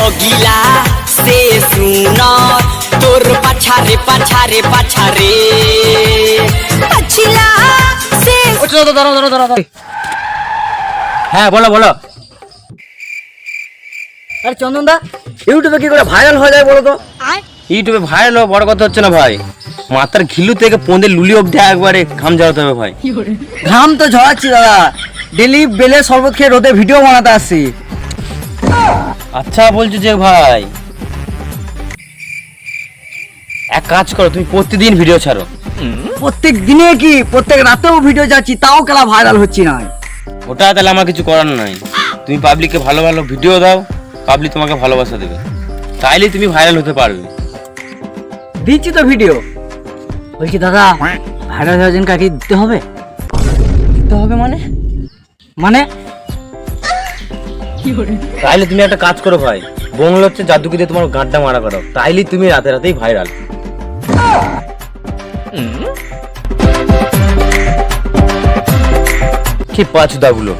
भगिला से सुना तोर पछारे पछारे पछारे पछिला से দাঁড়াও। হ্যাঁ বলো বলো। আরে চন্দন দা, ইউটিউবে কি করে ভাইরাল হয়ে যায় বলো তো? ইউটিউবে ভাইরাল হওয়া বড় কথা হচ্ছে না ভাই, মাথার ঘিলু থেকে পোঁদের লুলি অবধি একবারে ঘাম ঝরাতে হবে ভাই। ঘাম তো ঝরাচ্ছি দাদা, ডেলি বেলে শরবত খেয়ে রোদে ভিডিও বানাতে আসছি। আচ্ছা বলছো যে ভাই, এক কাজ করো, তুমি প্রতিদিন ভিডিও ছাড়ো। প্রত্যেক দিনে কি প্রত্যেক রাতেও ভিডিও যাচ্ছি, তাও কেলা ভাইরাল হচ্ছি না। ওটা তাহলে আমার কিছু করার নাই, তুমি পাবলিককে ভালো ভালো ভিডিও দাও, পাবলিক তোমাকে ভালোবাসা দেবে, তাইলেই তুমি ভাইরাল হতে পারবে। দিচ্ছি তো ভিডিও। বলছি দাদা, ভাইরাল হওয়ার জন্য কাকে দিতে হবে? দিতে হবে মানে? মানে তাইলে তুমি একটা কাজ করো ভাই, বংলা হচ্ছে জাদুকে দিয়ে তোমার গাঁটটা মারা করো, তাইলেই তুমি রাতে রাতেই ভাইরাল। কি পাঁচুদাগুলো।